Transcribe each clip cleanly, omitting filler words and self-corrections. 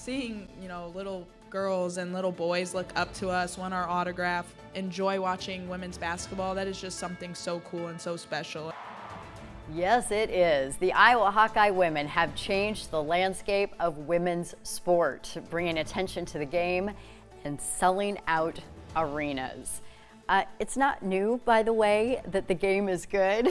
seeing, little girls and little boys look up to us, want our autograph, enjoy watching women's basketball, that is just something so cool and so special. Yes, it is. The Iowa Hawkeye women have changed the landscape of women's sport, bringing attention to the game and selling out arenas. It's not new, by the way, that the game is good.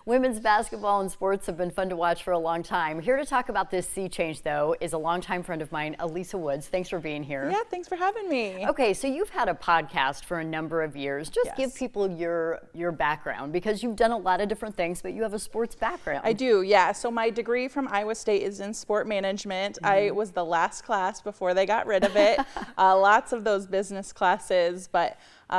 Women's basketball and sports have been fun to watch for a long time. Here to talk about this sea change, though, is a longtime friend of mine, Elisa Woods. Thanks for being here. Yeah, thanks for having me. Okay, so you've had a podcast for a number of years. Just give people your background, because you've done a lot of different things, but you have a sports background. I do, yeah. So my degree from Iowa State is in sport management. I was the last class before they got rid of it. Lots of those business classes, but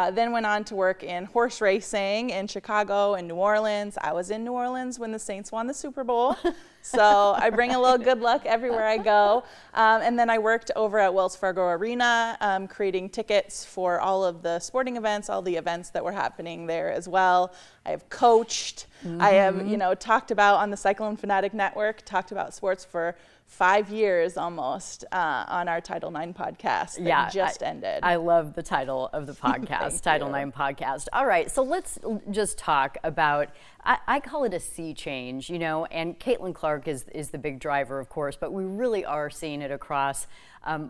then went on to work in horse racing in Chicago and New Orleans. I was in New Orleans when the Saints won the Super Bowl. So I bring a little good luck everywhere I go. And then I worked over at Wells Fargo Arena, creating tickets for all of the sporting events, all the events that were happening there as well. I have coached. I have, talked about on the Cyclone Fanatic Network, talked about sports for 5 years almost on our Title IX podcast that just ended. I love the title of the podcast, Title IX podcast. All right, so let's just talk about, I call it a sea change, and Caitlin Clark is the big driver, of course, but we really are seeing it across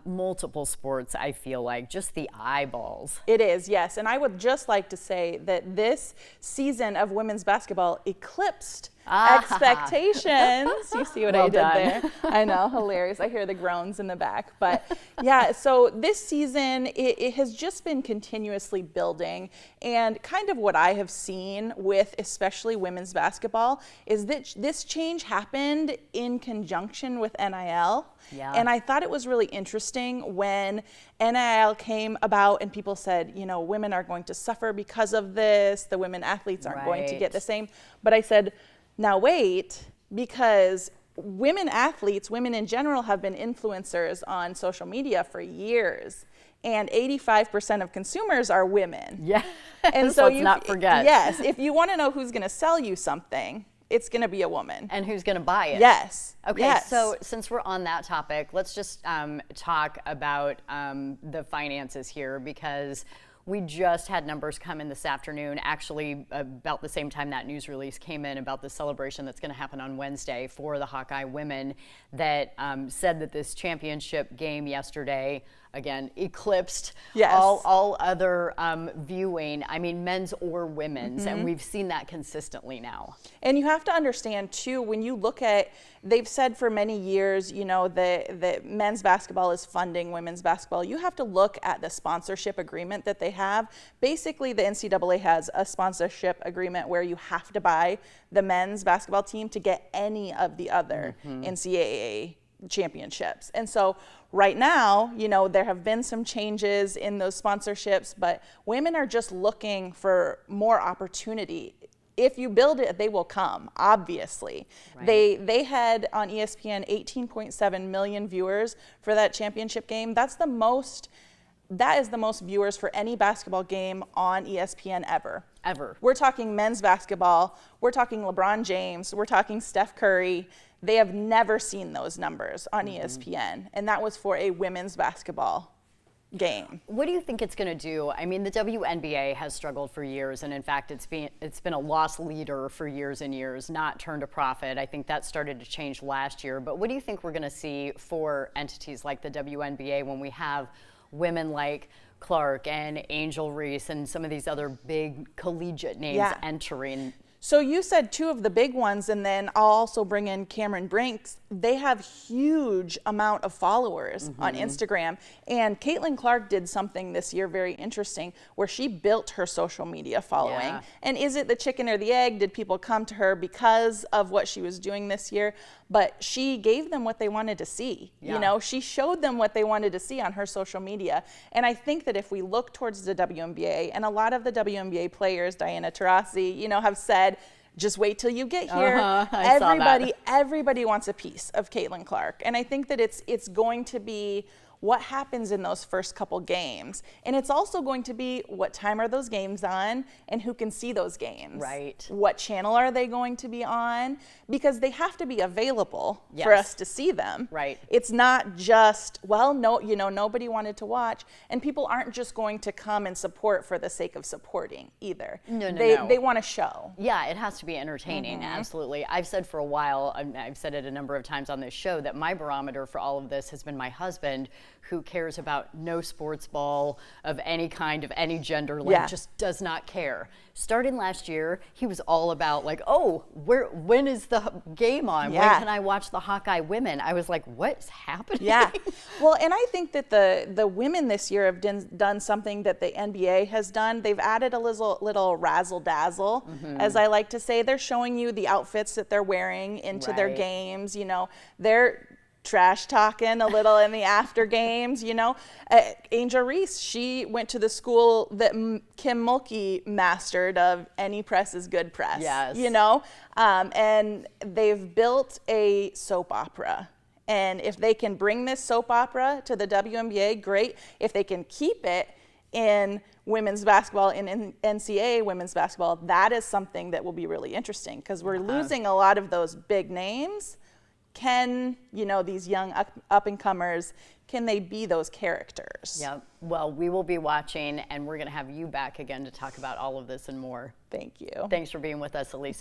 multiple sports, I feel like, just the eyeballs. It is, yes, and I would just like to say that this season of women's basketball eclipsed expectations. You see what I did there? I know, hilarious. I hear the groans in the back. But yeah, so this season, it has just been continuously building. And kind of what I have seen with especially women's basketball is that this change happened in conjunction with NIL. Yeah. And I thought it was really interesting when NIL came about and people said, women are going to suffer because of this. The women athletes aren't going to get the same. But I said, now wait, because women athletes, women in general, have been influencers on social media for years. And 85% of consumers are women. Yeah, and so let's not forget. Yes, if you want to know who's going to sell you something, it's going to be a woman. And who's going to buy it? Yes. Okay, yes. So since we're on that topic, let's just talk about the finances here, because we just had numbers come in this afternoon, actually about the same time that news release came in about the celebration that's going to happen on Wednesday for the Hawkeye women, that said that this championship game yesterday, again, eclipsed all other viewing, men's or women's, and we've seen that consistently now. And you have to understand, too, when you look at, they've said for many years, that men's basketball is funding women's basketball. You have to look at the sponsorship agreement that they have. Basically, the NCAA has a sponsorship agreement where you have to buy the men's basketball team to get any of the other NCAA championships. And so right now, there have been some changes in those sponsorships, but women are just looking for more opportunity. If you build it, they will come, obviously. Right. They had on ESPN 18.7 million viewers for that championship game. That is the most viewers for any basketball game on ESPN ever. Ever. We're talking men's basketball. We're talking LeBron James. We're talking Steph Curry. They have never seen those numbers on ESPN, and that was for a women's basketball game. What do you think it's going to do? The WNBA has struggled for years, and in fact, it's been a loss leader for years and years, not turned a profit. I think that started to change last year. But what do you think we're going to see for entities like the WNBA when we have women like Clark and Angel Reese and some of these other big collegiate names entering? So you said two of the big ones, and then I'll also bring in Cameron Brink. They have huge amount of followers on Instagram. And Caitlin Clark did something this year very interesting where she built her social media following. Yeah. And is it the chicken or the egg? Did people come to her because of what she was doing this year? But she gave them what they wanted to see. Yeah. She showed them what they wanted to see on her social media. And I think that if we look towards the WNBA, and a lot of the WNBA players, Diana Taurasi, have said, just wait till you get here. Everybody wants a piece of Caitlin Clark. And I think that it's going to be what happens in those first couple games. And it's also going to be, what time are those games on and who can see those games? Right. What channel are they going to be on? Because they have to be available Yes. for us to see them. Right. It's not just, well, no, you know, nobody wanted to watch, and people aren't just going to come and support for the sake of supporting either. No. They want a show. Yeah, it has to be entertaining, absolutely. I've said for a while, I've said it a number of times on this show, that my barometer for all of this has been my husband, who cares about no sports ball of any kind, of any gender, like Yeah. just does not care. Starting last year, he was all about like, oh, when is the game on? Yeah. When can I watch the Hawkeye women? I was like, what's happening? Yeah. Well, and I think that the women this year have done something that the NBA has done. They've added a little razzle dazzle, as I like to say. They're showing you the outfits that they're wearing into their Right. games. You know, they're trash talking a little in the after games. You know, Angel Reese, she went to the school that Kim Mulkey mastered of any press is good press. Yes. You know, and they've built a soap opera. And if they can bring this soap opera to the WNBA, great. If they can keep it in women's basketball, in NCAA women's basketball, that is something that will be really interesting, because we're losing a lot of those big names. Can, you know, these young up-and-comers, can they be those characters? Yep. Well, we will be watching, and we're going to have you back again to talk about all of this and more. Thank you. Thanks for being with us, Elisa.